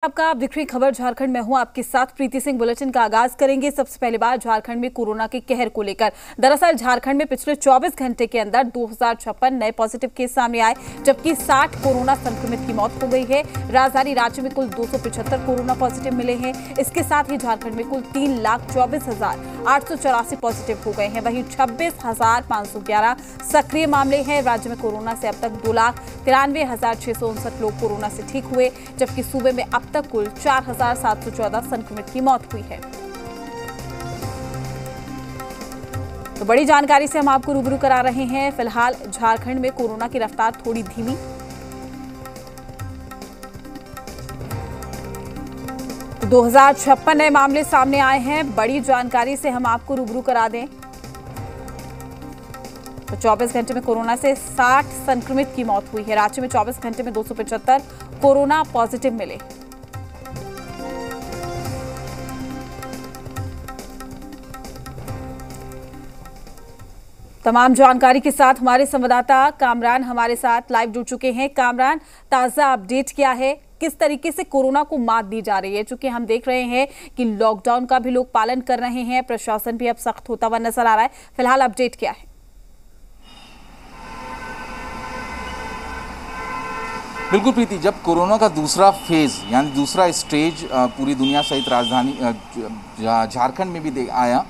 आपका बिखरी खबर झारखंड में हूं आपके साथ प्रीति सिंह। बुलेटिन का आगाज करेंगे सबसे पहले बार झारखंड में कोरोना के कहर को लेकर। दरअसल झारखंड में पिछले 24 घंटे के अंदर 2056 नए पॉजिटिव केस सामने आए, जबकि 60 कोरोना संक्रमित की मौत हो गई है। राजधानी रांची में कुल 275 कोरोना पॉजिटिव मिले हैं। इसके साथ ही झारखंड में कुल 3,24,884 पॉजिटिव हो गए हैं। वहीं 26,511 सक्रिय मामले हैं। राज्य में कोरोना से अब तक 2,93,659 लोग कोरोना से ठीक हुए, जबकि सूबे में अब तक कुल 4,714 संक्रमित की मौत हुई है। तो बड़ी जानकारी से हम आपको रूबरू करा रहे हैं। फिलहाल झारखंड में कोरोना की रफ्तार थोड़ी धीमी। तो 2056 नए मामले सामने आए हैं। बड़ी जानकारी से हम आपको रूबरू करा दें तो 24 घंटे में कोरोना से 60 संक्रमित की मौत हुई है। रांची में 24 घंटे में 275 कोरोना पॉजिटिव मिले। तमाम जानकारी के साथ हमारे संवाददाता कामरान हमारे साथ लाइव जुड़ चुके हैं। कामरान, ताजा अपडेट क्या है? किस तरीके से कोरोना को मात दी जा रही है? चूंकि हम देख रहे हैं कि लॉकडाउन का भी लोग पालन कर रहे हैं, प्रशासन भी अब सख्त होता हुआ नजर आ रहा है। फिलहाल अपडेट क्या है? बिल्कुल प्रीति, जब कोरोना का दूसरा फेज यानी दूसरा स्टेज पूरी दुनिया सहित राजधानी झारखंड में भी आया,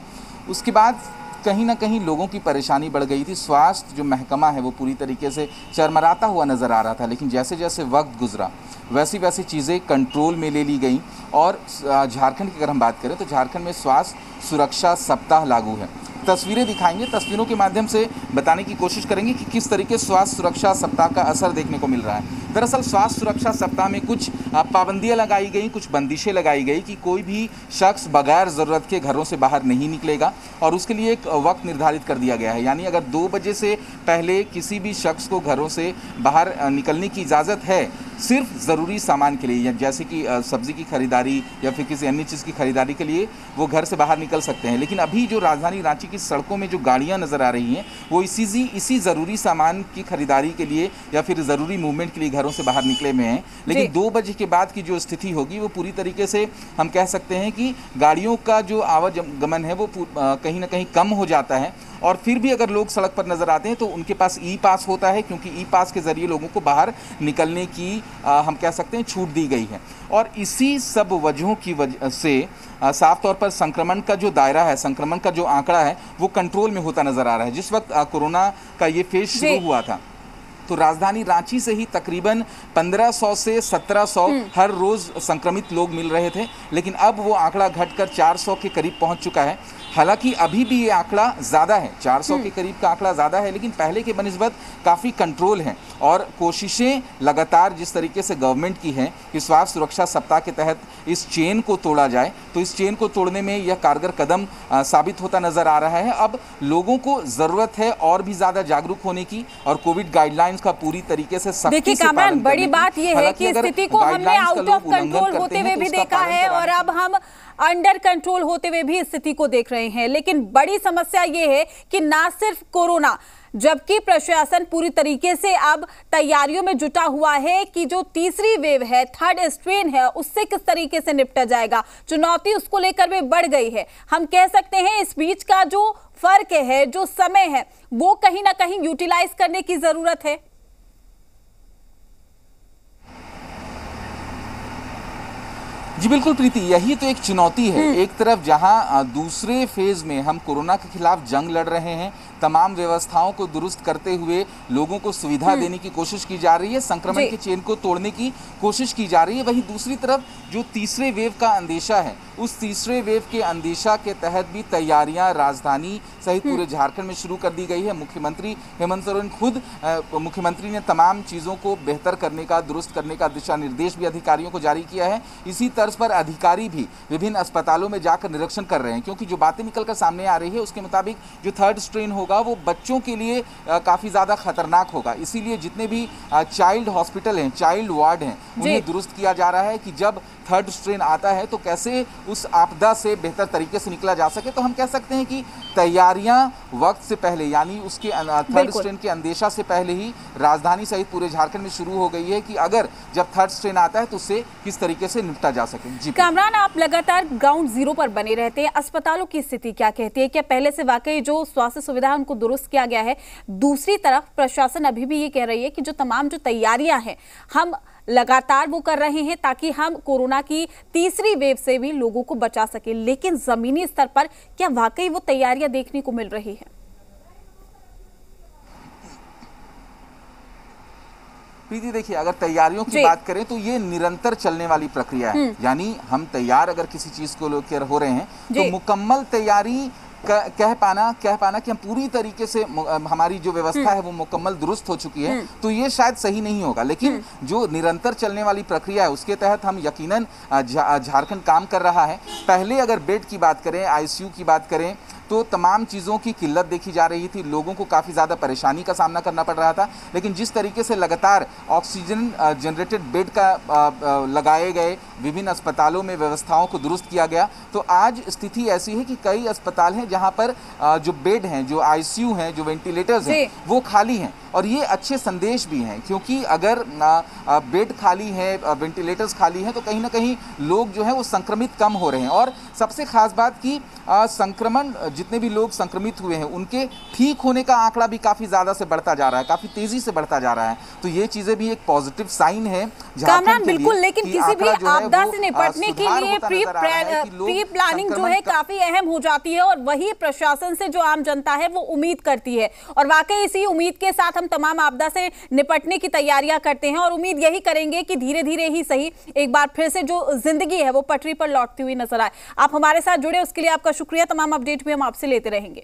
उसके बाद कहीं ना कहीं लोगों की परेशानी बढ़ गई थी। स्वास्थ्य जो महकमा है वो पूरी तरीके से चरमराता हुआ नज़र आ रहा था। लेकिन जैसे जैसे वक्त गुजरा वैसी वैसी चीज़ें कंट्रोल में ले ली गई। और झारखंड की अगर हम बात करें तो झारखंड में स्वास्थ्य सुरक्षा सप्ताह लागू है। तस्वीरें दिखाएंगे, तस्वीरों के माध्यम से बताने की कोशिश करेंगे कि किस तरीके स्वास्थ्य सुरक्षा सप्ताह का असर देखने को मिल रहा है। दरअसल स्वास्थ्य सुरक्षा सप्ताह में कुछ पाबंदियां लगाई गई, कुछ बंदिशें लगाई गई कि कोई भी शख्स बगैर ज़रूरत के घरों से बाहर नहीं निकलेगा। और उसके लिए एक वक्त निर्धारित कर दिया गया है, यानी अगर 2 बजे से पहले किसी भी शख्स को घरों से बाहर निकलने की इजाज़त है सिर्फ ज़रूरी सामान के लिए, जैसे कि सब्ज़ी की खरीदारी या फिर किसी अन्य चीज़ की खरीदारी के लिए वो घर से बाहर निकल सकते हैं। लेकिन अभी जो राजधानी रांची की सड़कों में जो गाड़ियां नज़र आ रही हैं वो इसी ज़रूरी सामान की खरीदारी के लिए या फिर ज़रूरी मूवमेंट के लिए घरों से बाहर निकले में हैं। लेकिन 2 बजे के बाद की जो स्थिति होगी वो पूरी तरीके से हम कह सकते हैं कि गाड़ियों का जो आवागमन है वो कहीं ना कहीं कम हो जाता है। और फिर भी अगर लोग सड़क पर नज़र आते हैं तो उनके पास ई पास होता है, क्योंकि ई पास के ज़रिए लोगों को बाहर निकलने की हम कह सकते हैं छूट दी गई है। और इसी सब वजहों की वजह से साफ तौर पर संक्रमण का जो दायरा है, संक्रमण का जो आंकड़ा है वो कंट्रोल में होता नज़र आ रहा है। जिस वक्त कोरोना का ये फेज शुरू हुआ था तो राजधानी रांची से ही तकरीबन 1500 से 1700 हर रोज़ संक्रमित लोग मिल रहे थे। लेकिन अब वो आंकड़ा घटकर 400 के करीब पहुंच चुका है। हालांकि अभी भी ये आंकड़ा ज़्यादा है, 400 के करीब का आंकड़ा ज़्यादा है, लेकिन पहले के बनिस्बत काफ़ी कंट्रोल है। और कोशिशें लगातार जिस तरीके से गवर्नमेंट की है कि स्वास्थ्य सुरक्षा सप्ताह के तहत इस चेन को तोड़ा जाए, तो इस चेन को तोड़ने में यह कारगर कदम साबित होता नज़र आ रहा है। अब लोगों को ज़रूरत है और भी ज़्यादा जागरूक होने की और कोविड गाइडलाइंस का पूरी तरीके से सख्ती से पालन करने की। बड़ी बात यह है कि स्थिति को हमने आउट ऑफ कंट्रोल होते हुए भी देखा है और अब हम अंडर कंट्रोल होते हुए भी स्थिति को देख रहे हैं। लेकिन बड़ी समस्या यह है कि ना सिर्फ कोरोना, जबकि प्रशासन पूरी तरीके से अब तैयारियों में जुटा हुआ है कि जो तीसरी वेव है, थर्ड स्ट्रेन है, उससे किस तरीके से निपटा जाएगा। चुनौती उसको लेकर भी बढ़ गई है। हम कह सकते हैं इस बीच का जो फर्क है, जो समय है, वो कहीं ना कहीं यूटिलाइज करने की जरूरत है। जी बिल्कुल प्रीति, यही तो एक चुनौती है। एक तरफ जहां दूसरे फेज में हम कोरोना के खिलाफ जंग लड़ रहे हैं, तमाम व्यवस्थाओं को दुरुस्त करते हुए लोगों को सुविधा देने की कोशिश की जा रही है, संक्रमण के चेन को तोड़ने की कोशिश की जा रही है। वहीं दूसरी तरफ जो तीसरे वेव का अंदेशा है, उस तीसरे वेव के अंदेशा के तहत भी तैयारियां राजधानी सहित पूरे झारखंड में शुरू कर दी गई है। मुख्यमंत्री हेमंत सोरेन खुद मुख्यमंत्री ने तमाम चीज़ों को बेहतर करने का, दुरुस्त करने का दिशा निर्देश भी अधिकारियों को जारी किया है। इसी तर्ज पर अधिकारी भी विभिन्न अस्पतालों में जाकर निरीक्षण कर रहे हैं, क्योंकि जो बातें निकलकर सामने आ रही है उसके मुताबिक जो थर्ड स्ट्रेन होगा वो बच्चों के लिए काफ़ी ज़्यादा खतरनाक होगा। इसीलिए जितने भी चाइल्ड हॉस्पिटल हैं, चाइल्ड वार्ड हैं, उन्हें दुरुस्त किया जा रहा है कि जब थर्ड स्ट्रेन आता है तो कैसे उस आपदा से बेहतर तरीके से निकला जा सके। तो हम कह सकते हैं कि तैयारियां वक्त से पहले, यानी उसके थर्ड स्ट्रेन के अंदेशा से पहले ही राजधानी सहित पूरे झारखंड में शुरू हो गई है कि अगर जब थर्ड स्ट्रेन आता है तो उससे किस तरीके से निपटा जा सके। जी कामरान, आप लगातार ग्राउंड जीरो पर बने रहते हैं, अस्पतालों की स्थिति क्या कहती है? क्या पहले से वाकई जो स्वास्थ्य सुविधा है उनको दुरुस्त किया गया है? दूसरी तरफ प्रशासन अभी भी ये कह रही है कि जो तमाम जो तैयारियां हैं हम लगातार वो कर रहे हैं ताकि हम कोरोना की तीसरी वेव से भी लोगों को बचा सके, लेकिन जमीनी स्तर पर क्या वाकई वो तैयारियां देखने को मिल रही है? प्रीति, देखिए, अगर तैयारियों की बात करें तो ये निरंतर चलने वाली प्रक्रिया है। यानी हम तैयार अगर किसी चीज को लेकर हो रहे हैं तो मुकम्मल तैयारी कह पाना कि हम पूरी तरीके से हमारी जो व्यवस्था है वो मुकम्मल दुरुस्त हो चुकी है तो ये शायद सही नहीं होगा। लेकिन जो निरंतर चलने वाली प्रक्रिया है उसके तहत हम यकीनन झारखंड काम कर रहा है। पहले अगर बेड की बात करें, आईसीयू की बात करें तो तमाम चीज़ों की किल्लत देखी जा रही थी, लोगों को काफ़ी ज़्यादा परेशानी का सामना करना पड़ रहा था। लेकिन जिस तरीके से लगातार ऑक्सीजन जनरेटेड बेड का लगाए गए, विभिन्न अस्पतालों में व्यवस्थाओं को दुरुस्त किया गया, तो आज स्थिति ऐसी है कि कई अस्पताल हैं जहां पर जो बेड हैं, जो आईसीयू हैं, जो वेंटिलेटर्स हैं वो खाली हैं। और ये अच्छे संदेश भी हैं क्योंकि अगर बेड खाली है, वेंटिलेटर्स खाली हैं तो कहीं ना कहीं लोग जो है वो संक्रमित कम हो रहे हैं। और सबसे खास बात कि संक्रमण, जितने भी लोग संक्रमित हुए हैं उनके ठीक होने का आंकड़ा भी काफ़ी ज़्यादा से बढ़ता जा रहा है, काफ़ी तेज़ी से बढ़ता जा रहा है। तो ये चीज़ें भी एक पॉजिटिव साइन है कामरान, बिल्कुल। लेकिन किसी भी आपदा से निपटने के लिए प्री प्लानिंग जो है काफ़ी अहम हो जाती है और वही प्रशासन से जो आम जनता है वो उम्मीद करती है। और वाकई इसी उम्मीद के साथ हम तमाम आपदा से निपटने की तैयारियां करते हैं और उम्मीद यही करेंगे कि धीरे धीरे ही सही एक बार फिर से जो जिंदगी है वो पटरी पर लौटती हुई नजर आए। आप हमारे साथ जुड़े उसके लिए आपका शुक्रिया। तमाम अपडेट भी हम आपसे लेते रहेंगे।